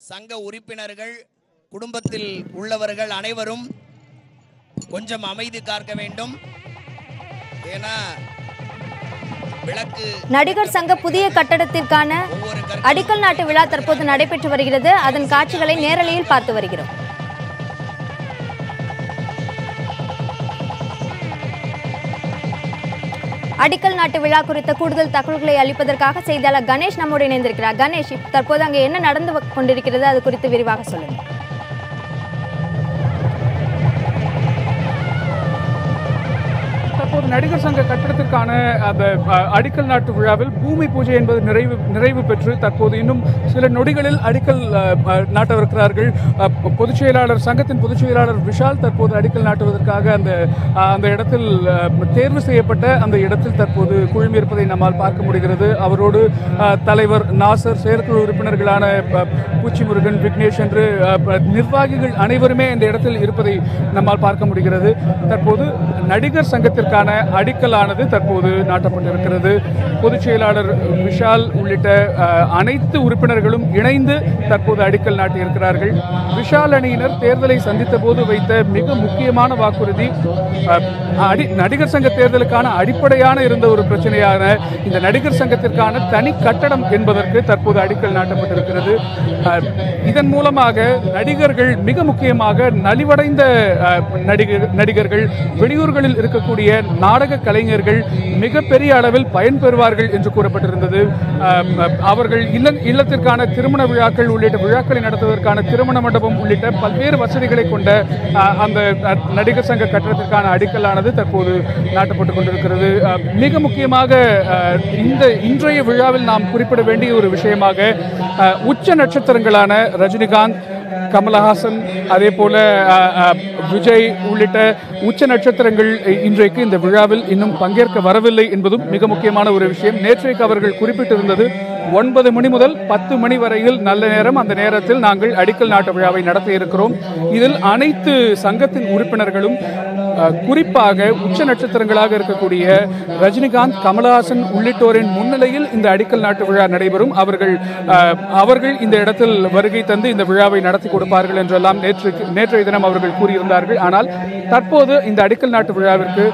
சங்க உறுப்பினர்கள் குடும்பத்தில் உள்ளவர்கள் அனைவரும் கொஞ்சம் அமைதி காக்க வேண்டும். ஏன்னா நடிகர் சங்க புதிய கட்டடத்திற்கான அடிக்கல் நாட்டு விழா தற்போது நடைபெற்று வருகிறது. அதன் காட்சிகளை நேரலையில் பார்த்து வருகிறோம். அடிக்கல் நாட்டு விழா குறித்த கூடுதல் தகவல்களை அளிப்பதற்காக செய்தியாளர் கணேஷ் நம்மோடு இணைந்திருக்கிறார். கணேஷ், தற்போது அங்கே என்ன நடந்து கொண்டிருக்கிறது, அது குறித்து விரிவாக சொல்லுங்கள். தற்போது நடிகர் சங்க கட்டடத்திற்கான அந்த அடிக்கல் நாட்டு விழாவில் பூமி பூஜை என்பது நிறைவு பெற்று தற்போது இன்னும் சில நொடிகளில் அடிக்கல் நாட்டவிருக்கிறார்கள். பொதுச் செயலாளர் சங்கத்தின் பொதுச் செயலாளர் விஷால் தற்போது அடிக்கல் நாட்டுவதற்காக அந்த இடத்தில் தேர்வு செய்யப்பட்ட அந்த இடத்தில் தற்போது குழுமியிருப்பதை நம்மால் பார்க்க முடிகிறது. அவரோடு தலைவர் நாசர், செயற்குழு உறுப்பினர்களான பூச்சிமுருகன், விக்னேஷ் என்று நிர்வாகிகள் அனைவருமே இந்த இடத்தில் இருப்பதை நம்மால் பார்க்க முடிகிறது. தற்போது நடிகர் சங்கத்திற்கான அடிக்கலானது தற்போது நாட்டப்பட்டிருக்கிறது. பொதுச் செயலாளர் விஷால் உள்ளிட்ட அனைத்து உறுப்பினர்களும் இணைந்து தற்போது அடிக்கல் நாட்டியிருக்கிறார்கள். விஷால் அணியினர் தேர்தலை சந்தித்த போது வைத்த மிக முக்கியமான வாக்குறுதி நடிகர் சங்க தேர்தலுக்கான அடிப்படையான இருந்த ஒரு பிரச்சனையான இந்த நடிகர் சங்கத்திற்கான தனி கட்டடம் என்பதற்கு தற்போது அடிக்கல் நாட்டப்பட்டிருக்கிறது. இதன் மூலமாக நடிகர்கள், மிக முக்கியமாக நலிவடைந்த நடிகர்கள், வெளியூர்களில் இருக்கக்கூடிய நாடக கலைஞர்கள் மிகப்பெரிய அளவில் பயன்பெறுவார்கள் என்று கூறப்பட்டிருந்தது. அவர்கள் இல்லத்திற்கான திருமண விழாக்கள் உள்ளிட்ட விழாக்களை நடத்துவதற்கான திருமண மண்டபம் உள்ளிட்ட பல்வேறு வசதிகளை கொண்ட அந்த நடிகர் சங்க கட்டடத்திற்கான அடிக்கலானது தற்போது நாட்டப்பட்டுக் கொண்டிருக்கிறது. மிக முக்கியமாக இன்றைய விழாவில் நாம் குறிப்பிட வேண்டிய ஒரு விஷயமாக உச்ச நட்சத்திரங்களான ரஜினிகாந்த், கமலஹாசன், அதே போல விஜய் உள்ளிட்ட உச்ச நட்சத்திரங்கள் இன்றைக்கு இந்த விழாவில் இன்னும் பங்கேற்க வரவில்லை என்பதும் மிக முக்கியமான ஒரு விஷயம். நேற்றைக்கு அவர்கள் குறிப்பிட்டிருந்தது 9 மணி முதல் 10 மணி வரையில் நல்ல நேரம். அந்த நேரத்தில் நாங்கள் அடிக்கல் நாட்டு விழாவை நடத்த இருக்கிறோம். இதில் அனைத்து சங்கத்தின் உறுப்பினர்களும் குறிப்பாக உச்ச நட்சத்திரங்களாக இருக்கக்கூடிய ரஜினிகாந்த், கமலஹாசன் உள்ளிட்டோரின் முன்னிலையில் இந்த அடிக்கல் நாட்டு விழா நடைபெறும். அவர்கள் இந்த இடத்தில் வருகை தந்து இந்த விழாவை நடத்தி கொடுப்பார்கள் என்றெல்லாம் நேற்றைய தினம் அவர்கள் கூறியிருந்தார்கள். ஆனால் தற்போது இந்த அடிக்கல் நாட்டு விழாவிற்கு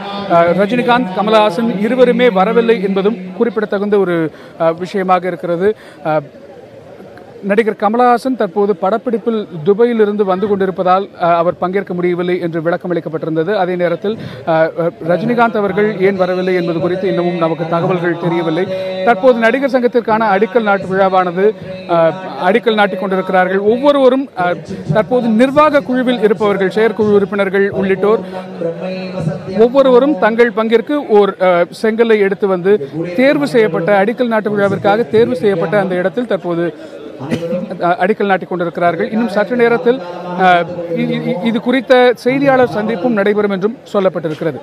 ரஜினிகாந்த், கமலஹாசன் இருவருமே வரவில்லை என்பதும் குறிப்பிடத்தகுந்த ஒரு விஷயமாக இருக்கிறது. நடிகர் கமலஹாசன் தற்போது படப்பிடிப்பில் துபாயில் இருந்து வந்து கொண்டிருப்பதால் அவர் பங்கேற்க முடியவில்லை என்று விளக்கம் அளிக்கப்பட்டிருந்தது. அதே நேரத்தில் ரஜினிகாந்த் அவர்கள் ஏன் வரவில்லை என்பது குறித்து இன்னமும் நமக்கு தகவல்கள் தெரியவில்லை. தற்போது நடிகர் சங்கத்திற்கான அடிக்கல் நாட்டு விழாவானது அடிக்கல் நாட்டிக் கொண்டிருக்கிறார்கள். ஒவ்வொருவரும் தற்போது நிர்வாக குழுவில் இருப்பவர்கள், செயற்குழு உறுப்பினர்கள் உள்ளிட்டோர் ஒவ்வொருவரும் தங்கள் பங்கிற்கு ஒரு செங்கலை எடுத்து வந்து தேர்வு செய்யப்பட்ட அடிக்கல் நாட்டு விழாவிற்காக தேர்வு செய்யப்பட்ட அந்த இடத்தில் தற்போது அடிக்கல் நாட்டிக் கொண்டிருக்கிறார்கள். இன்னும் சற்று நேரத்தில் இது குறித்த செய்தியாளர் சந்திப்பும் நடைபெறும் என்றும் சொல்லப்பட்டிருக்கிறது.